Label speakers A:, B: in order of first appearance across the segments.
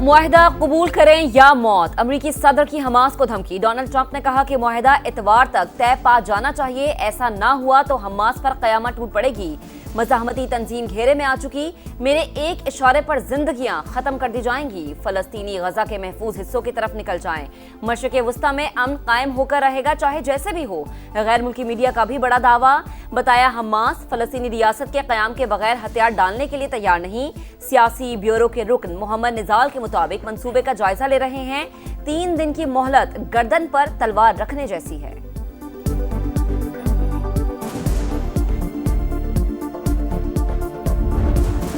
A: मुआहिदा कबूल करें या मौत, अमरीकी सदर की हमास को धमकी। डोनाल्ड ट्रंप ने कहा कि मुआहिदा इतवार तक तय पा जाना चाहिए, ऐसा ना हुआ तो हमास पर कयामत टूट पड़ेगी। मज़ाहमती तंजीम घेरे में आ चुकी, मेरे एक इशारे पर जिंदगियां खत्म कर दी जाएंगी। फलस्तीनी गजा के महफूज हिस्सों की तरफ निकल जाएं। मशरिक़ वस्ता में अमन कायम होकर रहेगा, चाहे जैसे भी हो। गैर मुल्की मीडिया का भी बड़ा दावा, बताया हमास फलस्तीनी रियासत के क़याम के बगैर हथियार डालने के लिए तैयार नहीं। सियासी ब्यूरो के रुकन मोहम्मद निजाल के मुताबिक मंसूबे का जायजा ले रहे हैं। 3 दिन की मोहलत गर्दन पर तलवार रखने जैसी है।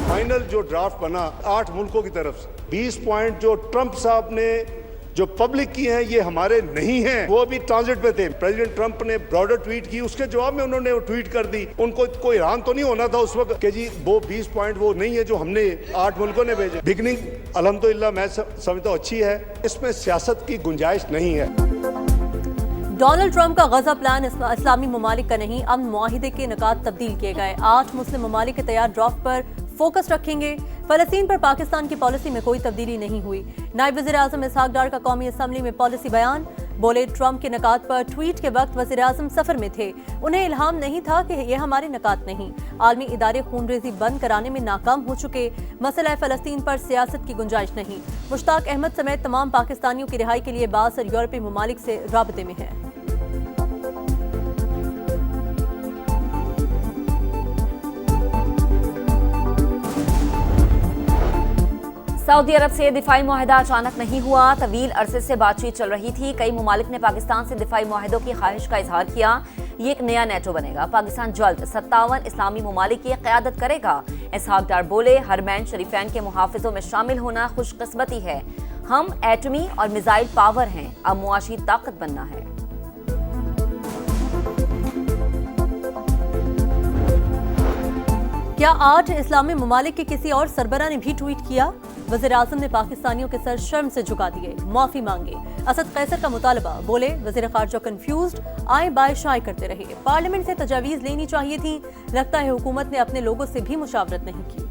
B: फाइनल जो ड्राफ्ट बना 8 मुल्कों की तरफ से 20 पॉइंट जो ट्रंप साहब ने जो पब्लिक की हैं ये हमारे नहीं हैं, वो अभी ट्रांजिट पे थे। प्रेसिडेंट ट्रंप ने ब्रॉडर ट्वीट की, उसके जवाब में उन्होंने वो ट्वीट कर दी। उनको कोई हैरान तो नहीं होना था उस वक्त कि जी वो 20 पॉइंट वो नहीं है जो हमने 8 मुल्कों ने भेजे। बिगनिंग अल्हम्दुलिल्लाह मैं समझता हूँ अच्छी है, इसमें सियासत की गुंजाइश नहीं है।
C: डोनाल्ड ट्रंप का गजा प्लान इस्लामी ममालिक का नहीं, अमन मुआहिदे के निकात तब्दील किए गए। 8 मुस्लिम ममालिक के तैयार ड्राफ्ट पर फोकस रखेंगे। फलस्तीन पर पाकिस्तान की पॉलिसी में कोई तब्दीली नहीं हुई। नायब वज़ीर आज़म इसहाक डार का कौमी असम्बली में पॉलिसी बयान, बोले ट्रंप के निकात पर ट्वीट के वक्त वज़ीर आज़म सफर में थे, उन्हें इल्हाम नहीं था कि ये हमारे निकात नहीं। आलमी इदारे खूनरेजी बंद कराने में नाकाम हो चुके, मसला फलस्तीन पर सियासत की गुंजाइश नहीं। मुश्ताक अहमद समेत तमाम पाकिस्तानियों की रिहाई के लिए बासर यूरोपीय ममालिक से राबते में है।
A: सऊदी अरब से दिफाई मुआहिदा अचानक नहीं हुआ, तवील अरसे से बातचीत चल रही थी। कई ममालिक ने पाकिस्तान से दिफाई मुआहिदों की ख्वाहिश का इजहार किया। ये एक नया नेटो बनेगा। पाकिस्तान जल्द 57 इस्लामी ममालिक की क़यादत करेगा। इसहाक डार बोले, हरमैन शरीफैन के मुहाफिजों में शामिल होना खुशकिस्मती है। हम एटमी और मिसाइल पावर हैं, अब मुआशी ताकत बनना है।
C: क्या 8 इस्लामी ममालिक के किसी और सरबरा ने भी ट्वीट किया? वज़ीर आज़म ने पाकिस्तानियों के सर शर्म से झुका दिए, माफी मांगे। असद कैसर का मुतालबा, बोले वज़ीर ख़ारजा कंफ्यूज्ड, आए बाय शाय करते रहे। पार्लियामेंट से तजावीज़ लेनी चाहिए थी, लगता है हुकूमत ने अपने लोगों से भी मुशावरत नहीं की।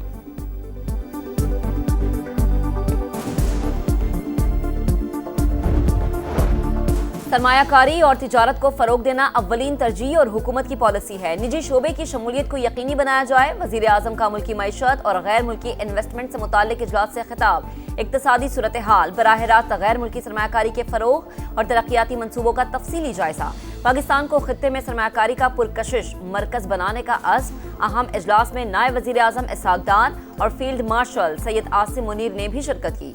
A: सरमायाकारी और तिजारत को फरोग देना अव्वलीन तरजीह और हुकूमत की पॉलिसी है। निजी शोबे की शमूलियत को यकीनी बनाया जाए। वज़ीर आज़म का मुल्की मईशत और गैर मुल्की इन्वेस्टमेंट से मुताल्लिक इजलास से खिताब। इक्तसादी सूरत हाल, बराह रास्त गैर मुल्की सरमायाकारी के फरोग और तरक्याती मनसूबों का तफसीली जायजा। पाकिस्तान को खित्ते में सरमायाकारी का पुरकशिश मरकज बनाने का अज़्म। अहम इजलास में नायब वज़ीर आज़म इसहाक डार और फील्ड मार्शल सैयद आसिम मुनीर ने भी शिरकत की।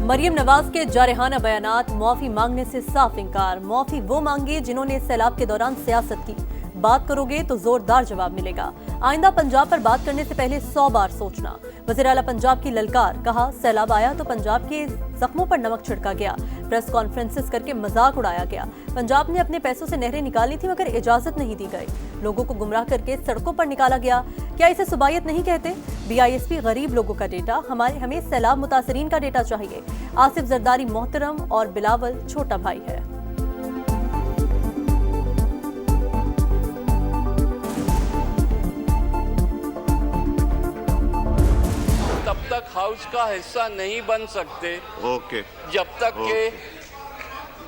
C: मरियम नवाज के जारहाना बयानात, मुआफी मांगने से साफ इनकार। मुआफी वो मांगे जिन्होंने सैलाब के दौरान सियासत की, बात करोगे तो जोरदार जवाब मिलेगा। आइंदा पंजाब पर बात करने से पहले 100 बार सोचना। वज़ीर आला पंजाब की ललकार, कहा सैलाब आया तो पंजाब के जख्मों पर नमक छिड़का गया, प्रेस कॉन्फ्रेंसेस करके मजाक उड़ाया गया। पंजाब ने अपने पैसों से नहरें निकाली थी मगर इजाजत नहीं दी गई, लोगों को गुमराह करके सड़कों पर निकाला गया। क्या इसे सुबायत नहीं कहते? BISP गरीब लोगों का डेटा, हमें सैलाब मुतासरीन का डेटा चाहिए। आसिफ जरदारी मोहतरम और बिलावल छोटा भाई है।
D: तब तक हाउस का हिस्सा नहीं बन सकते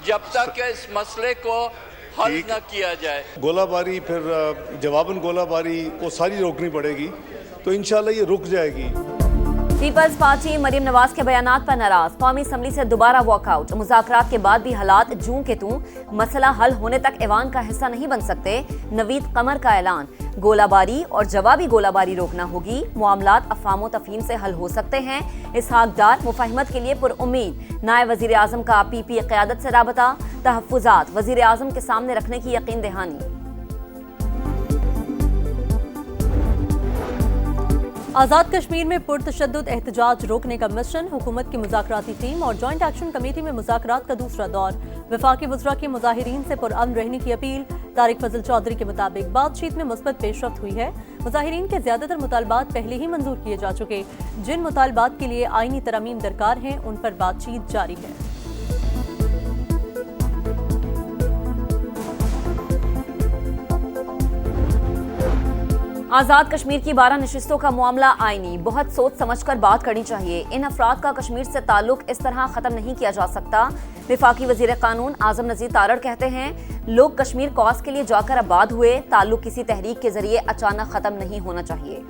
D: जब तक इस मसले को हल न किया जाए।
B: गोलाबारी फिर जवाबन गोलाबारी को सारी रोकनी पड़ेगी, तो इंशाल्लाह ये रुक जाएगी।
A: पीपल्स पार्टी मरियम नवाज के बयानात पर नाराज, कौमी असम्बली से दोबारा वॉकआउट। मुज़ाकरात के बाद भी हालात जूं के तूं, मसला हल होने तक ऐवान का हिस्सा नहीं बन सकते। नवीद कमर का ऐलान, गोलाबारी और जवाबी गोलाबारी रोकना होगी। मामलात अफवाम तफहीम से हल हो सकते हैं। इसहाक डार मुफाहिमत के लिए पुरउम्मीद। नायब वज़ीर आज़म का PP क़यादत से राबता। तहफ़्फ़ुज़ात वज़ीर आज़म के सामने रखने की यकीन दहानी।
C: आज़ाद कश्मीर में पुरतशद्दुद एहतजाज रोकने का मिशन, हुकूमत की मुज़ाकराती टीम और जॉइंट एक्शन कमेटी में मुज़ाकरात का दूसरा दौर। वफाकी वज़रा की मुज़ाहिरीन से पुरअमन रहने की अपील। तारिक फजल चौधरी के मुताबिक बातचीत में मुस्बत पेशरफ्त हुई है। मुज़ाहिरीन के ज़्यादातर मुतालबात पहले ही मंजूर किए जा चुके। जिन मुतालबात के लिए आईनी तरमीम दरकार हैं उन पर बातचीत जारी है।
A: आजाद कश्मीर की 12 नशिस्तों का मामला आईनी, बहुत सोच समझकर बात करनी चाहिए। इन अफराद का कश्मीर से ताल्लुक इस तरह खत्म नहीं किया जा सकता। विफाकी वजीर कानून आजम नजीर तारड़ कहते हैं, लोग कश्मीर कॉज के लिए जाकर आबाद हुए, ताल्लुक किसी तहरीक के जरिए अचानक खत्म नहीं होना चाहिए।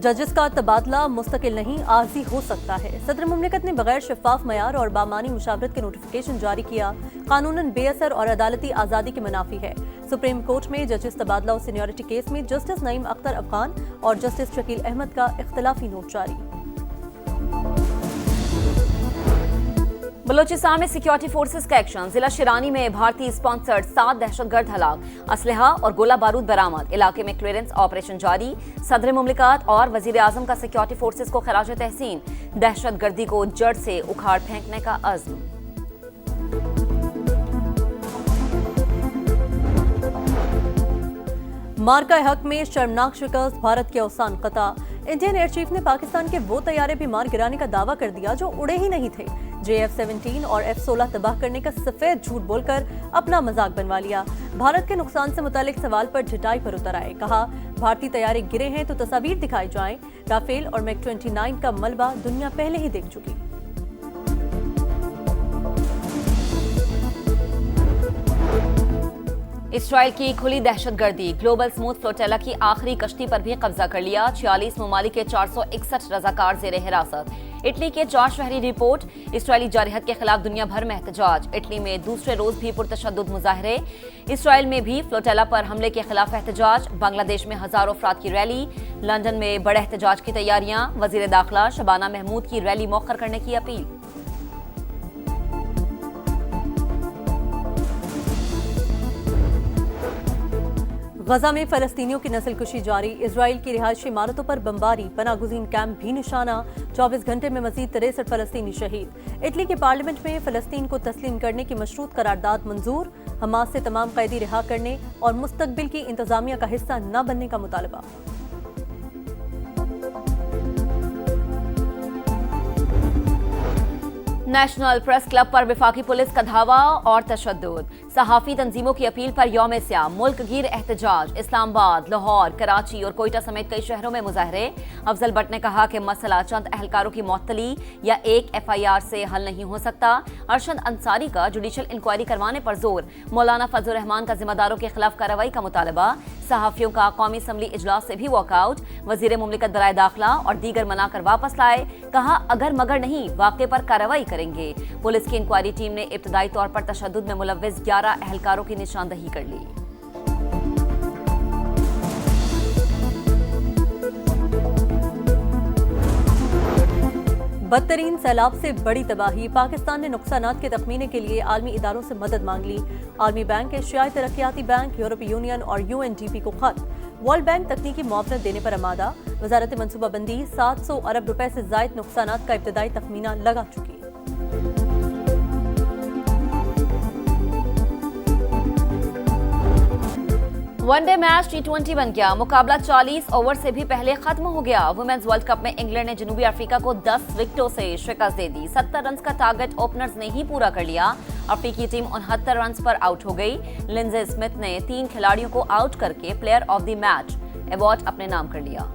C: जजेस का तबादला मुस्तकिल नहीं, आर्जी हो सकता है। सदर मुमलिकत ने बगैर शफाफ मयार और बामानी मुशावरत के नोटिफिकेशन जारी किया। कानूनन बेअसर और अदालती आज़ादी के मुनाफी है। सुप्रीम कोर्ट में जजेस तबादला और सीनियरिटी केस में जस्टिस नईम अख्तर अफगान और जस्टिस शकील अहमद का इख्तलाफी नोट जारी।
A: बलोचिस्तान में सिक्योरिटी फोर्सेस का एक्शन, जिला शिरानी में भारतीय स्पॉन्सर्ड 7 दहशतगर्द हलाक, असलहा और गोला बारूद बरामद, इलाके में क्लियरेंस ऑपरेशन जारी। सदर मुमलिकत और वजीर आजम का सिक्योरिटी फोर्सेस को खराज तहसीन, दहशतगर्दी को जड़ से उखाड़ फेंकने का अज़्म।
C: मार्का हक में शर्मनाक शिकस्त, भारत के औसान कता। इंडियन एयर चीफ ने पाकिस्तान के वो तैयारे भी मार गिराने का दावा कर दिया जो उड़े ही नहीं थे। JF-17 और F-16 तबाह करने का सफेद झूठ बोलकर अपना मजाक बनवा लिया। भारत के नुकसान से मुतालिक सवाल पर झिटाई पर उतर आए। कहा, भारतीय तैयारे गिरे हैं तो तस्वीर दिखाई जाएं। राफेल और MiG-29 का मलबा दुनिया पहले ही देख चुकी।
A: इसराइल की खुली दहशतगर्दी, ग्लोबल स्मूथ फ्लोटेला की आखिरी कश्ती पर भी कब्जा कर लिया। 46 ममालिक के 461 रजाकार जेर हिरासत। इटली के 4 शहरी रिपोर्ट, इसराइली जारहत के खिलाफ दुनिया भर में एहतजाज। इटली में दूसरे रोज भी पुरतशद्दुद मुजाहरे। इसराइल में भी फ्लोटेला पर हमले के खिलाफ एहतजाज। बांग्लादेश में हजारों अफराद की रैली। लंदन में बड़े एहतजाज की तैयारियां। वजीर दाखिला शबाना महमूद की रैली मौखर करने की अपील।
C: गजा में फलस्तीनियों की नस्लकुशी जारी। इजराइल की रिहायशी इमारतों पर बमबारी, पनागुज़ीन कैंप भी निशाना। 24 घंटे में मजीद 63 फलस्तीनी शहीद। इटली के पार्लियामेंट में फलस्तीन को तस्लीम करने की मशरूत करारदाद मंजूर। हमास से तमाम कैदी रिहा करने और मुस्तकबिल की इंतजामिया का हिस्सा न बनने का मुतालबा।
A: नेशनल प्रेस क्लब पर विफाकी पुलिस का धावा और तशद्दुद। सहाफी तंजीमों की अपील पर यौम स्याम, मुल्क गिर एहतजाज। इस्लामाबाद, लाहौर, कराची और कोयटा समेत कई शहरों में मुजाहरे। अफजल भट्ट ने कहा कि मसला चंद एहलकारों की मअतली या एक FIR से हल नहीं हो सकता। अरशद अंसारी का जुडिशल इंक्वायरी करवाने पर जोर। मौलाना फजल रहमान का जिम्मेदारों के खिलाफ कार्रवाई का मुतालबा। सहाफियों का कौमी असम्बली इजलास से भी वॉकआउट। वजीर मुमलिकत बराए दाखिला और दीगर मनाकर वापस लाए। कहा, अगर मगर नहीं, वाक़े पर कार्रवाई करेंगे। पुलिस की इंक्वायरी टीम ने इब्तदाई तौर पर तशद्दुद में मुलव्विस 11 एहलकारों की निशानदही कर ली।
C: बदतरीन सैलाब से बड़ी तबाही। पाकिस्तान ने नुकसानात के तखमीने के लिए आलमी इदारों से मदद मांग ली। आलमी बैंक, एशियाई तरक्याती बैंक, यूरोपीय यूनियन और UNDP को खत। वर्ल्ड बैंक तकनीकी मुआवनत देने पर आमादा। वजारत मनसूबाबंदी 700 अरब रुपए से जायद नुकसानात का इब्तदाई तखमीना लगा चुकी।
A: वनडे मैच T20 बन गया। मुकाबला 40 ओवर से भी पहले खत्म हो गया। वुमेन्स वर्ल्ड कप में इंग्लैंड ने जनूबी अफ्रीका को 10 विकेटों से शिकस्त दे दी। 70 रन का टारगेट ओपनर्स ने ही पूरा कर लिया। अफ्रीकी टीम 69 रन पर आउट हो गई। लिंडसे स्मिथ ने 3 खिलाड़ियों को आउट करके player of the match award अपने नाम कर लिया।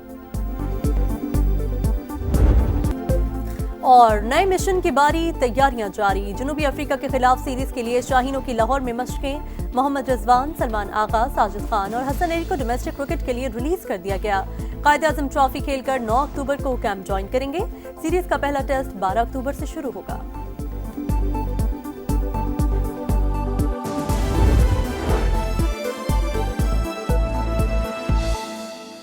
C: और नए मिशन की बारी, तैयारियां जारी। जनूबी अफ्रीका के खिलाफ सीरीज के लिए शाहीनों की लाहौर में मशकें। मोहम्मद रिजवान, सलमान आगा, साजिद खान और हसन अली को डोमेस्टिक क्रिकेट के लिए रिलीज कर दिया गया। कायद-ए-आज़म ट्रॉफी खेलकर 9 अक्टूबर को कैंप ज्वाइन करेंगे। सीरीज का पहला टेस्ट 12 अक्टूबर से शुरू होगा।